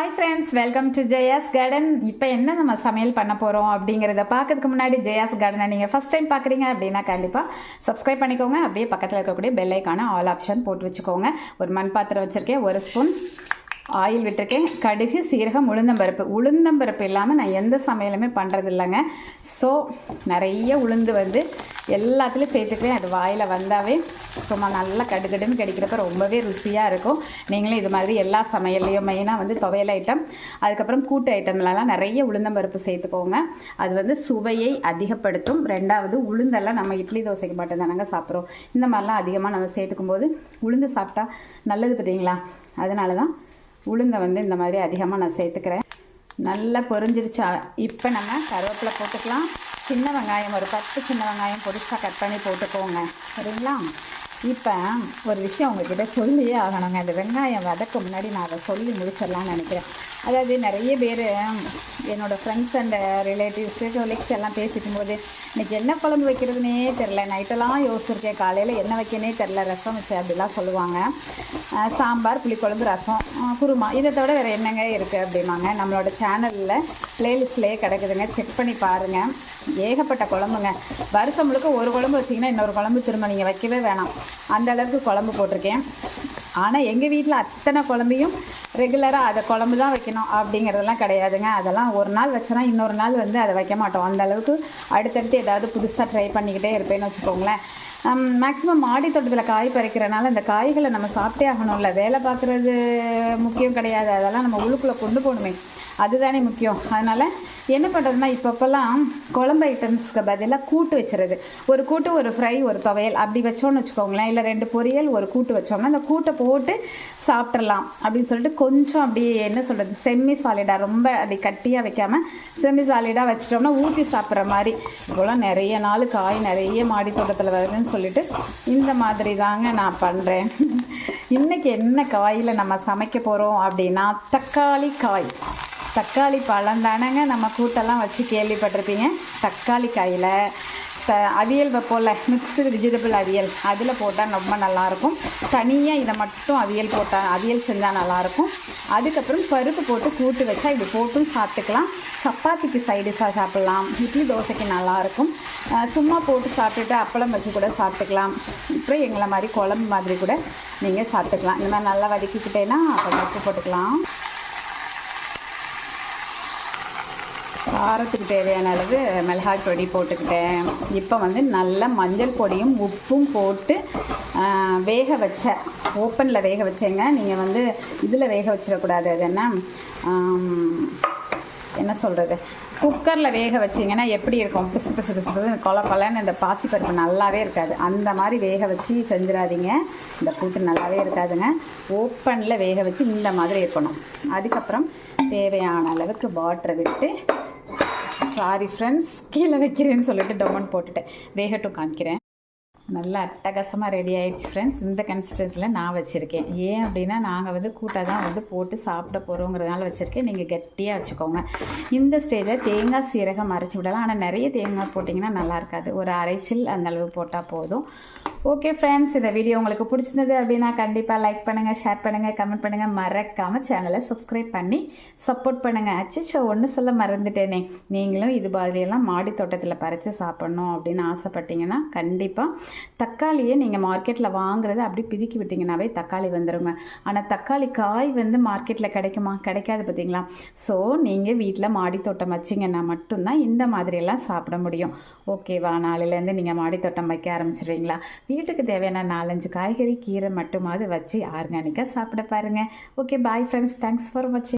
Hi friends, welcome to Jaya's garden. இப்போ என்ன நம்ம சமையல் பண்ண போகிறோம் அப்படிங்கிறத பார்க்கறதுக்கு முன்னாடி ஜெயாஸ் கார்டனை நீங்கள் ஃபஸ்ட் டைம் பார்க்குறீங்க அப்படின்னா கண்டிப்பாக சப்ஸ்கிரைப் பண்ணிக்கோங்க. அப்படியே பக்கத்தில் இருக்கக்கூடிய பெல் ஐக்கான ஆல் ஆப்ஷன் போட்டு வச்சுக்கோங்க. ஒரு மண் பாத்திரம் வச்சுருக்கேன், ஒரு ஸ்பூன் ஆயில் விட்டுருக்கேன், கடுகு, சீரகம், உளுந்தம்பருப்பு இல்லாமல் நான் எந்த சமையலுமே பண்ணுறது இல்லைங்க. ஸோ நிறைய உளுந்து எல்லாத்துலேயும் சேர்த்துக்குவேன். அது வாயில் வந்தாவே சும்மா நல்லா கடுகடுன்னு கிடைக்கிறப்ப ரொம்பவே ருசியாக இருக்கும். நீங்களும் இது மாதிரி எல்லா சமையல்லையும் மெயினாக துவையல் ஐட்டம், அதுக்கப்புறம் கூட்டு ஐட்டம்லாம் நிறைய உளுந்தம்பருப்பு சேர்த்துக்கோங்க. அது சுவையை அதிகப்படுத்தும். ரெண்டாவது, உளுந்தெல்லாம் நம்ம இட்லி தோசைக்கு மட்டும் தானங்க சாப்பிட்றோம். இந்த மாதிரிலாம் அதிகமாக நம்ம சேர்த்துக்கும் போது உளுந்து சாப்பிட்டா நல்லது பார்த்தீங்களா. அதனால தான் உளுந்தை இந்த மாதிரி அதிகமாக நான் சேர்த்துக்கிறேன். நல்லா பொரிஞ்சிருச்சா. இப்போ நம்ம கருவேப்பிலை போட்டுக்கலாம். சின்ன வெங்காயம் ஒரு 10 சின்ன வெங்காயம் பொரிசாக கட் பண்ணி போட்டுக்கோங்க, சரிங்களா. இப்போ ஒரு விஷயம் உங்ககிட்ட சொல்லியே ஆகணுங்க. அந்த வெங்காயம் வதக்க முன்னாடி நான் அதை சொல்லி முடிச்சிடலான்னு நினைக்கிறேன். அதாவது நிறைய பேர் என்னோடய ஃப்ரெண்ட்ஸ் அண்ட் ரிலேட்டிவ்ஸு கொலீக்ஸ் எல்லாம் பேசிக்கும் போது இன்றைக்கி என்ன குழம்பு வைக்கிறதுனே தெரில, நைட்டெல்லாம் யோசிச்சிருக்கேன், காலையில் என்ன வைக்கனே தெரில, ரசம் வச்சு அப்படிலாம் சொல்லுவாங்க. சாம்பார், புளிக்குழம்பு, ரசம், குருமா, இதை தவிர வேறு என்னங்க இருக்குது அப்படிம்பாங்க. நம்மளோட சேனலில் ப்ளேலிஸ்ட்லேயே கிடக்குதுங்க, செக் பண்ணி பாருங்கள். ஏகப்பட்ட குழம்புங்க. வருஷம் முழுக்க ஒரு குழம்பு வச்சிங்கன்னா இன்னொரு குழம்பு திரும்ப நீங்கள் வைக்கவே வேணாம், அந்த அளவுக்கு குழம்பு போட்டிருக்கேன். ஆனால் எங்கள் வீட்டில் அத்தனை குழம்பையும் ரெகுலராக அதை குழம்பு தான் வைக்கணும் அப்படிங்கிறதெல்லாம் கிடையாதுங்க. அதெல்லாம் ஒரு நாள் வச்சோன்னா இன்னொரு நாள் அதை வைக்க மாட்டோம். அந்த அளவுக்கு அடுத்தடுத்து ஏதாவது புதுசாக ட்ரை பண்ணிக்கிட்டே இருப்பேன்னு வச்சுக்கோங்களேன். மேக்ஸிமம் மாடி தோட்டத்தில் காய் பறிக்கிறனால இந்த காய்களை நம்ம சாப்பிட்டே ஆகணும்ல. வேலை பார்க்குறது முக்கியம் கிடையாது, அதெல்லாம் நம்ம உள்ளுக்குள்ளே கொண்டு போகணுமே, அதுதானே முக்கியம். அதனால் என்ன பண்ணுறதுனா, இப்போப்பெல்லாம் குழம்பு ஐட்டம்ஸ்க்கு பதிலாக கூட்டு வச்சுருது. ஒரு கூட்டு, ஒரு ஃப்ரை, ஒரு துவையல் அப்படி வச்சோன்னு வச்சுக்கோங்களேன். இல்லை 2 பொரியல், ஒரு கூட்டு வச்சோம்னா அந்த கூட்டை போட்டு சாப்பிட்றலாம் அப்படின்னு சொல்லிட்டு கொஞ்சம் அப்படி என்ன சொல்கிறது, செம்மி சாலிடாக, ரொம்ப அப்படி கட்டியாக வைக்காமல் செம்மி சாலிடாக வச்சிட்டோம்னா ஊற்றி சாப்பிட்ற மாதிரி. இப்போலாம் நிறைய நாள் காய் நிறைய மாடி தோட்டத்தில் வருதுன்னு சொல்லிட்டு இந்த மாதிரி தாங்க நான் பண்ணுறேன். இன்றைக்கி என்ன காயில் நம்ம சமைக்க போகிறோம் அப்படின்னா தக்காளி பழம் தானேங்க. நம்ம கூட்டெல்லாம் வச்சு கேள்விப்பட்டிருப்பீங்க. தக்காளி காயில் அவியல் வைப்போம்ல, மிக்ஸ்டு வெஜிடபிள் அவியல், அதில் போட்டால் ரொம்ப நல்லாயிருக்கும். தனியாக இதை மட்டும் அவியல் செஞ்சால் நல்லாயிருக்கும். அதுக்கப்புறம் பருப்பு போட்டு கூட்டு வச்சா இப்படி போட்டும் சாப்பிட்டுக்கலாம். சப்பாத்திக்கு சைடிஷாக சாப்பிட்லாம், இட்லி தோசைக்கு நல்லாயிருக்கும். சும்மா போட்டு சாப்பிட்டுட்டு அப்பளம் வச்சு கூட சாப்பிட்டுக்கலாம். அப்புறம் எங்களை மாதிரி குழம்பு மாதிரி கூட நீங்கள் சாப்பிட்டுக்கலாம். இந்த மாதிரி நல்லா வதக்கிக்கிட்டேன்னா அப்புறம் உப்பு போட்டுக்கலாம். காரத்துக்கு தேவையான அளவு மிளகாய் பொடி போட்டுக்கிட்டேன். இப்போ நல்ல மஞ்சள் பொடியும் உப்பும் போட்டு வேக வச்ச, ஓப்பனில் வேக வச்சேங்க. நீங்கள் இதில் வேக வச்சிடக்கூடாது. அது என்ன சொல்கிறது, குக்கரில் வேக வச்சிங்கன்னா எப்படி இருக்கும், பிசு பிசு பிசு பிசு கொலன்னு இந்த பாசிப்பருப்பு நல்லாவே இருக்காது. அந்த மாதிரி வேக வச்சு செஞ்சிடாதீங்க, இந்த கூட்டு நல்லாவே இருக்காதுங்க. ஓப்பனில் வேக வச்சு இந்த மாதிரி இருக்கணும். அதுக்கப்புறம் தேவையான அளவுக்கு வாட்டரை விட்டு, சாரி ஃப்ரெண்ட்ஸ் கீழே வைக்கிறேன்னு சொல்லிட்டு டொமன் போட்டுட்டேன், வேகட்டும் காமிக்கிறேன். நல்லா அட்டகாசமாக ரெடி ஆகிடுச்சு ஃப்ரெண்ட்ஸ். இந்த கன்சிஸ்டன்சியில் நான் வச்சுருக்கேன். ஏன் அப்படின்னா நாங்கள் கூட்டாக தான் போட்டு சாப்பிட போகிறோங்கிறதுனால வச்சுருக்கேன். நீங்கள் கெட்டியாக வச்சுக்கோங்க. இந்த ஸ்டேஜில் தேங்காய் சீரகம் அரைச்சி விடலாம். ஆனால் நிறைய தேங்காய் போட்டிங்கன்னா நல்லா இருக்காது, ஒரு அரைச்சில் அந்த அளவு போட்டால் போதும். ஓகே ஃப்ரெண்ட்ஸ், இந்த வீடியோ உங்களுக்கு பிடிச்சிருந்தது அப்படின்னா கண்டிப்பாக லைக் பண்ணுங்கள், ஷேர் பண்ணுங்கள், கமெண்ட் பண்ணுங்கள். மறக்காமல் சேனலை சப்ஸ்கிரைப் பண்ணி சப்போர்ட் பண்ணுங்கள். அச்சோ ஒன்று சொல்ல மறந்துட்டேனே, நீங்களும் இது மாதிரியெல்லாம் மாடி தோட்டத்தில் பறித்து சாப்பிட்ணும் அப்படின்னு ஆசைப்பட்டீங்கன்னா கண்டிப்பாக தக்காளியை நீங்கள் மார்க்கெட்டில் வாங்குறத அப்படி பிதுக்கி விட்டிங்கனாவே தக்காளி வந்துடுங்க. ஆனால் தக்காளி காய் மார்க்கெட்டில் கிடைக்குமா? கிடைக்காது பார்த்தீங்களா. ஸோ நீங்கள் வீட்டில் மாடி தோட்டம் வச்சிங்கன்னா மட்டும்தான் இந்த மாதிரியெல்லாம் சாப்பிட முடியும். ஓகேவா? நாளையிலேருந்து நீங்கள் மாடி தோட்டம் வைக்க ஆரம்பிச்சிடுவீங்களா? வீட்டுக்கு தேவையான 4-5 காய்கறி, கீரை மட்டுமாவது வச்சு ஆர்கானிக்காக சாப்பிட பாருங்கள். Okay, bye friends, thanks for வாட்சிங்.